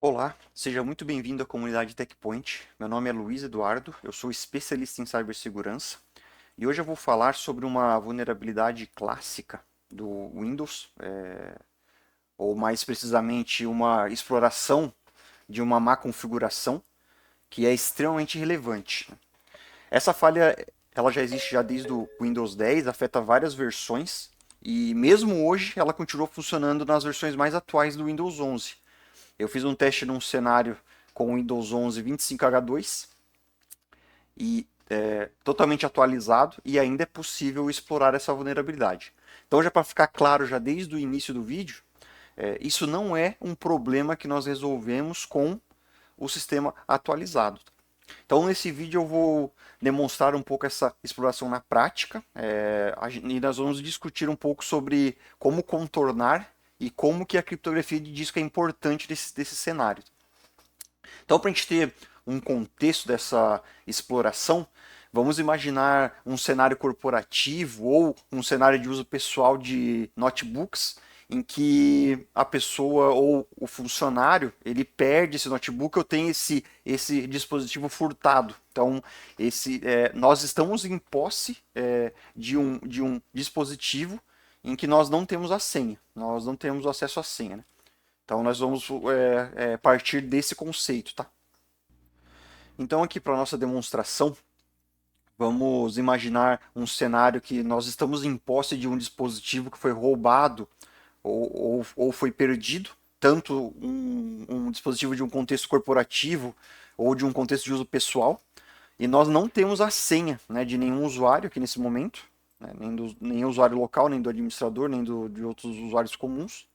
Olá, seja muito bem-vindo à comunidade TechPoint. Meu nome é Luiz Eduardo, eu sou especialista em cibersegurança e hoje eu vou falar sobre uma vulnerabilidade clássica do Windows, ou mais precisamente uma exploração de uma má configuração que é extremamente relevante. Essa falha ela já existe já desde o Windows 10, afeta várias versões e mesmo hoje ela continua funcionando nas versões mais atuais do Windows 11. Eu fiz um teste num cenário com o Windows 11 25H2 e totalmente atualizado e ainda é possível explorar essa vulnerabilidade. Então, já para ficar claro já desde o início do vídeo, isso não é um problema que nós resolvemos com o sistema atualizado. Então, nesse vídeo eu vou demonstrar um pouco essa exploração na prática e nós vamos discutir um pouco sobre como contornar e como que a criptografia de disco é importante desse cenário. Então, para a gente ter um contexto dessa exploração, vamos imaginar um cenário corporativo ou um cenário de uso pessoal de notebooks em que a pessoa ou o funcionário ele perde esse notebook ou tem esse dispositivo furtado. Então, nós estamos em posse de um dispositivo em que nós não temos a senha, nós não temos acesso à senha. Né? Então, nós vamos partir desse conceito. Tá? Então, aqui para a nossa demonstração, vamos imaginar um cenário que nós estamos em posse de um dispositivo que foi roubado ou foi perdido, tanto um dispositivo de um contexto corporativo ou de um contexto de uso pessoal, e nós não temos a senha, né, de nenhum usuário aqui nesse momento, né, nem usuário local, nem do administrador, nem de outros usuários comuns.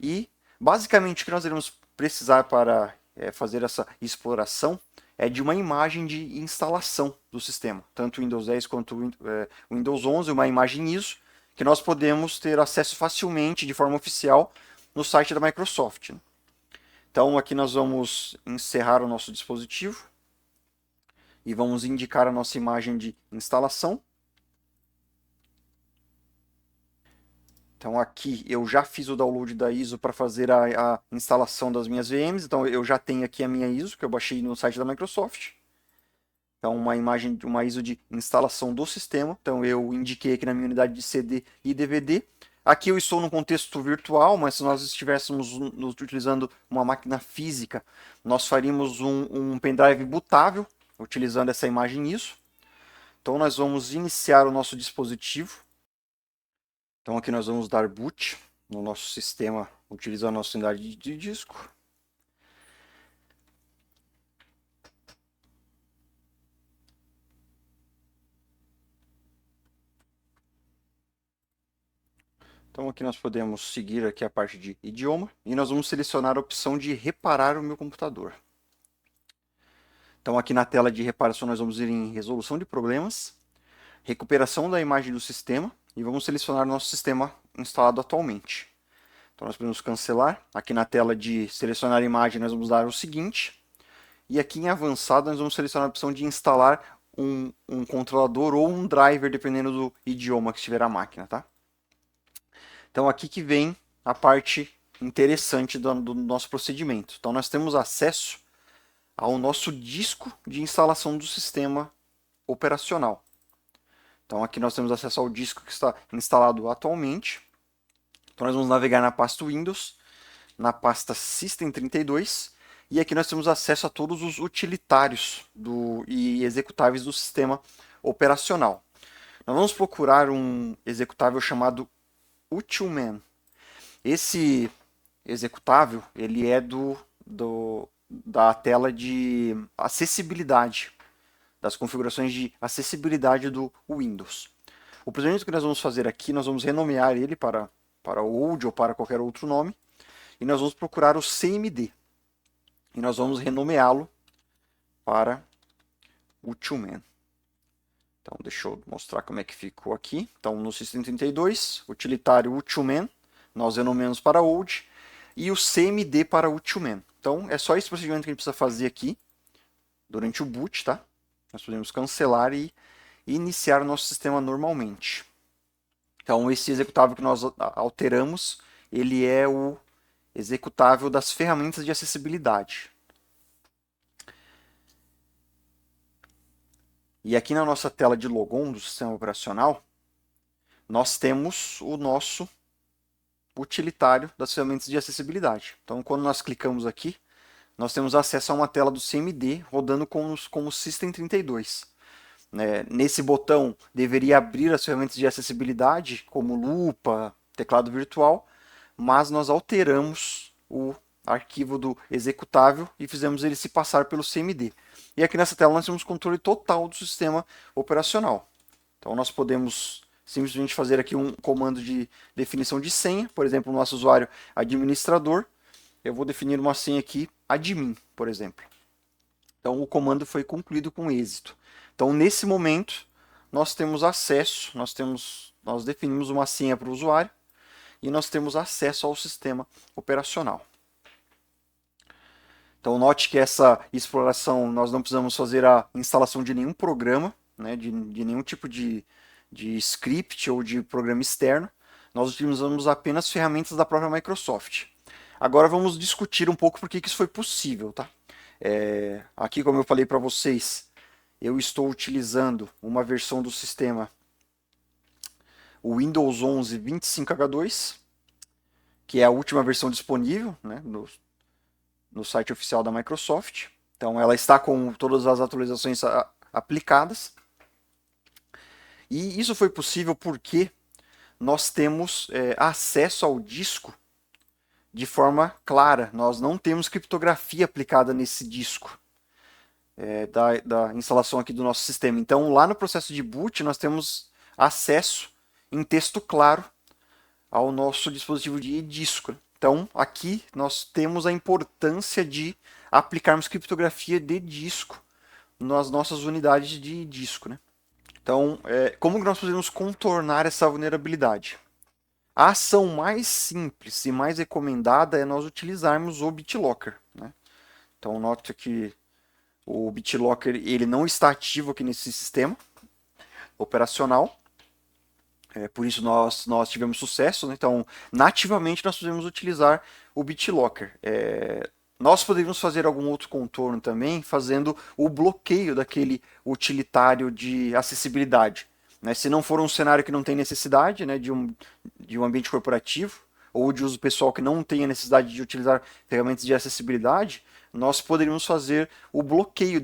E basicamente o que nós iremos precisar para fazer essa exploração é de uma imagem de instalação do sistema, tanto o Windows 10 quanto o Windows 11, uma imagem ISO, que nós podemos ter acesso facilmente, de forma oficial, no site da Microsoft. Né? Então aqui nós vamos encerrar o nosso dispositivo e vamos indicar a nossa imagem de instalação. Então aqui eu já fiz o download da ISO para fazer a instalação das minhas VMs. Então eu já tenho aqui a minha ISO que eu baixei no site da Microsoft. Então uma imagem, uma ISO de instalação do sistema. Então eu indiquei aqui na minha unidade de CD e DVD. Aqui eu estou no contexto virtual, mas se nós estivéssemos utilizando uma máquina física, nós faríamos um pendrive bootável utilizando essa imagem ISO. Então nós vamos iniciar o nosso dispositivo. Então aqui nós vamos dar boot no nosso sistema utilizando a nossa unidade de disco. Então aqui nós podemos seguir aqui a parte de idioma e nós vamos selecionar a opção de reparar o meu computador. Então aqui na tela de reparação nós vamos ir em resolução de problemas, recuperação da imagem do sistema e vamos selecionar o nosso sistema instalado atualmente. Então nós podemos cancelar. Aqui na tela de selecionar a imagem nós vamos dar o seguinte. E aqui em avançado nós vamos selecionar a opção de instalar um controlador ou um driver, dependendo do idioma que estiver a máquina. Tá? Então aqui que vem a parte interessante do nosso procedimento. Então nós temos acesso ao nosso disco de instalação do sistema operacional. Então aqui nós temos acesso ao disco que está instalado atualmente. Então nós vamos navegar na pasta Windows, na pasta System32, e aqui nós temos acesso a todos os utilitários e executáveis do sistema operacional. Nós vamos procurar um executável chamado utilman. Esse executável ele é da tela de acessibilidade, das configurações de acessibilidade do Windows. O procedimento que nós vamos fazer aqui, nós vamos renomear ele para old ou para qualquer outro nome, e nós vamos procurar o CMD. E nós vamos renomeá-lo para utilman. Então, deixa eu mostrar como é que ficou aqui. Então, no System32, utilitário utilman, nós renomeamos para old, e o CMD para utilman. Então, é só esse procedimento que a gente precisa fazer aqui, durante o boot, tá? Nós podemos cancelar e iniciar o nosso sistema normalmente. Então, esse executável que nós alteramos, ele é o executável das ferramentas de acessibilidade. E aqui na nossa tela de logon do sistema operacional, nós temos o nosso utilitário das ferramentas de acessibilidade. Então, quando nós clicamos aqui, nós temos acesso a uma tela do CMD rodando como System32. Nesse botão deveria abrir as ferramentas de acessibilidade, como lupa, teclado virtual, mas nós alteramos o arquivo do executável e fizemos ele se passar pelo CMD. E aqui nessa tela nós temos controle total do sistema operacional. Então nós podemos simplesmente fazer aqui um comando de definição de senha, por exemplo, o nosso usuário administrador, eu vou definir uma senha aqui, admin, por exemplo. Então o comando foi concluído com êxito. Então nesse momento nós temos acesso, nós definimos uma senha para o usuário e nós temos acesso ao sistema operacional. Então note que essa exploração nós não precisamos fazer a instalação de nenhum programa, né, de nenhum tipo de script ou de programa externo. Nós utilizamos apenas ferramentas da própria Microsoft. Agora vamos discutir um pouco por que isso foi possível, tá? Aqui, como eu falei para vocês, eu estou utilizando uma versão do sistema, o Windows 11 25H2, que é a última versão disponível, né, no site oficial da Microsoft. Então ela está com todas as atualizações aplicadas. E isso foi possível porque nós temos acesso ao disco de forma clara. Nós não temos criptografia aplicada nesse disco da instalação aqui do nosso sistema. Então, lá no processo de boot, nós temos acesso em texto claro ao nosso dispositivo de disco. Então, aqui nós temos a importância de aplicarmos criptografia de disco nas nossas unidades de disco, né? Então, como que nós podemos contornar essa vulnerabilidade? A ação mais simples e mais recomendada é nós utilizarmos o BitLocker, né? Então, note que o BitLocker ele não está ativo aqui nesse sistema operacional. Por isso nós tivemos sucesso, né? Então, nativamente nós podemos utilizar o BitLocker. Nós poderíamos fazer algum outro contorno também, fazendo o bloqueio daquele utilitário de acessibilidade. Né? Se não for um cenário que não tem necessidade, né, de um ambiente corporativo, ou de uso pessoal que não tenha necessidade de utilizar ferramentas de acessibilidade, nós poderíamos fazer o bloqueio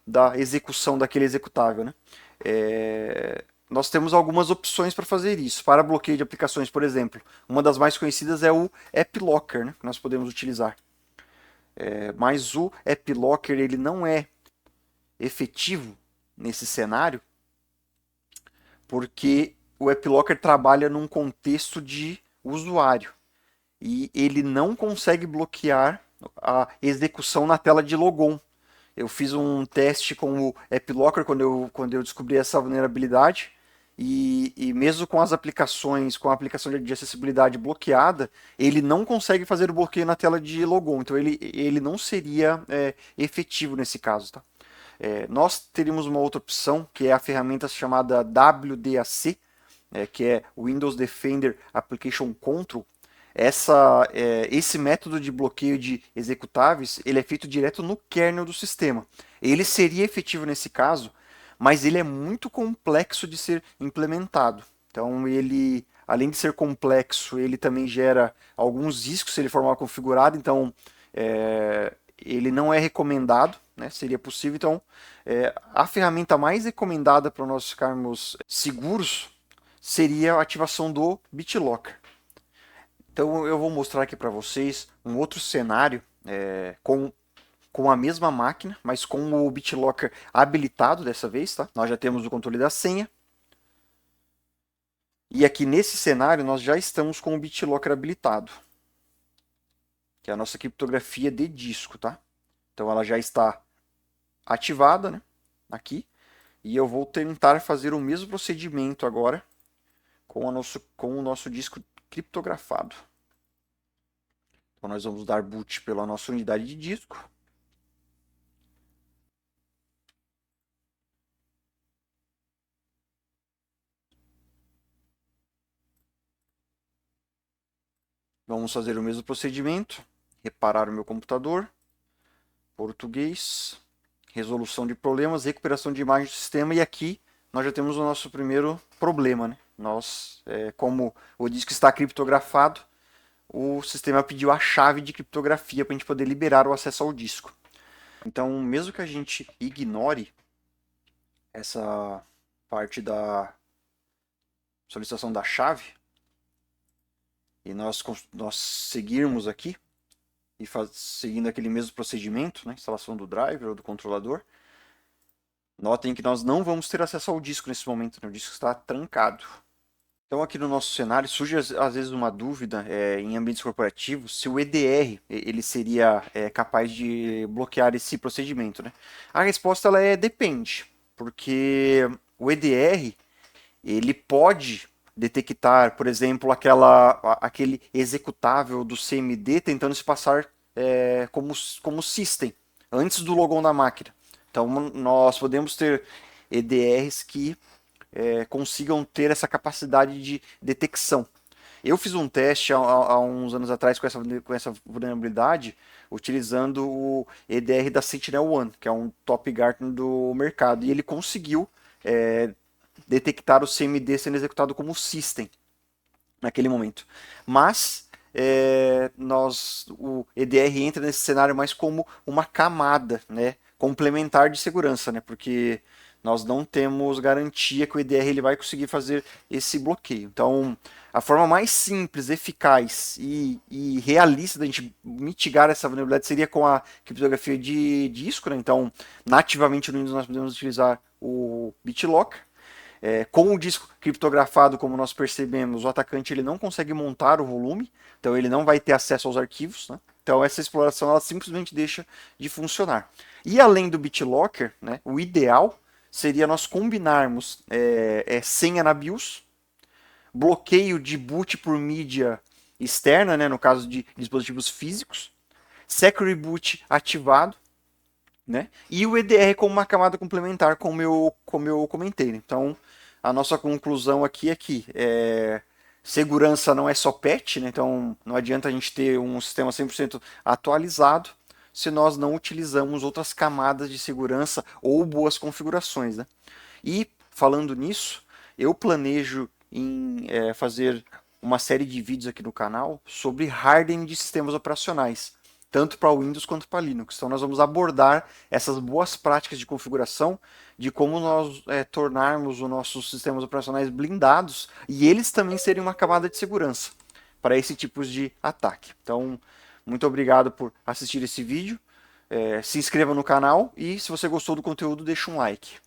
da execução daquele executável. Né? Nós temos algumas opções para fazer isso. Para bloqueio de aplicações, por exemplo, uma das mais conhecidas é o AppLocker, né, que nós podemos utilizar. Mas o AppLocker ele não é efetivo nesse cenário, porque o AppLocker trabalha num contexto de usuário e ele não consegue bloquear a execução na tela de logon. Eu fiz um teste com o AppLocker quando eu descobri essa vulnerabilidade e mesmo com as aplicações, com a aplicação de acessibilidade bloqueada, ele não consegue fazer o bloqueio na tela de logon. Então ele não seria efetivo nesse caso, tá? Nós teríamos uma outra opção, que é a ferramenta chamada WDAC, que é Windows Defender Application Control. Esse método de bloqueio de executáveis ele é feito direto no kernel do sistema. Ele seria efetivo nesse caso, mas ele é muito complexo de ser implementado. Então, ele, além de ser complexo, ele também gera alguns riscos se ele for mal configurado. Então, ele não é recomendado, né? Seria possível. Então, a ferramenta mais recomendada para nós ficarmos seguros seria a ativação do BitLocker. Então, eu vou mostrar aqui para vocês um outro cenário com a mesma máquina, mas com o BitLocker habilitado dessa vez, tá? Nós já temos o controle da senha. E aqui nesse cenário nós já estamos com o BitLocker habilitado, que é a nossa criptografia de disco, tá? Então ela já está ativada, né? Aqui. E eu vou tentar fazer o mesmo procedimento agora com o nosso disco criptografado. Então nós vamos dar boot pela nossa unidade de disco. Vamos fazer o mesmo procedimento. Reparar o meu computador. Português. Resolução de problemas, recuperação de imagem do sistema. E aqui nós já temos o nosso primeiro problema, né? Como o disco está criptografado, o sistema pediu a chave de criptografia para a gente poder liberar o acesso ao disco. Então, mesmo que a gente ignore essa parte da solicitação da chave e nós seguirmos aqui e seguindo aquele mesmo procedimento, né, instalação do driver ou do controlador, notem que nós não vamos ter acesso ao disco nesse momento, né? O disco está trancado. Então aqui no nosso cenário surge às vezes uma dúvida em ambientes corporativos se o EDR ele seria capaz de bloquear esse procedimento, né? A resposta ela depende, porque o EDR ele pode detectar, por exemplo, aquele executável do CMD tentando se passar como system antes do logon da máquina. Então nós podemos ter EDRs que consigam ter essa capacidade de detecção. Eu fiz um teste há uns anos atrás com essa vulnerabilidade, utilizando o EDR da SentinelOne, que é um top guard do mercado, e ele conseguiu detectar o CMD sendo executado como system naquele momento. Mas o EDR entra nesse cenário mais como uma camada, né, complementar de segurança, né, porque nós não temos garantia que o EDR ele vai conseguir fazer esse bloqueio. Então, a forma mais simples, eficaz e realista da gente mitigar essa vulnerabilidade seria com a criptografia de disco, né? Então, nativamente no Windows nós podemos utilizar o BitLocker. Com o disco criptografado, como nós percebemos, o atacante ele não consegue montar o volume, então ele não vai ter acesso aos arquivos, né? Então essa exploração ela simplesmente deixa de funcionar. E além do BitLocker, né, o ideal seria nós combinarmos senha na BIOS, bloqueio de boot por mídia externa, né, no caso de dispositivos físicos, Secure Boot ativado, né, e o EDR como uma camada complementar, como eu comentei. Né? Então, a nossa conclusão aqui é que segurança não é só patch, né? Então não adianta a gente ter um sistema 100% atualizado se nós não utilizamos outras camadas de segurança ou boas configurações. Né? E falando nisso, eu planejo em fazer uma série de vídeos aqui no canal sobre hardening de sistemas operacionais, tanto para Windows quanto para Linux. Então nós vamos abordar essas boas práticas de configuração, de como nós tornarmos os nossos sistemas operacionais blindados e eles também serem uma camada de segurança para esse tipo de ataque. Então, muito obrigado por assistir esse vídeo. Se inscreva no canal e se você gostou do conteúdo, deixa um like.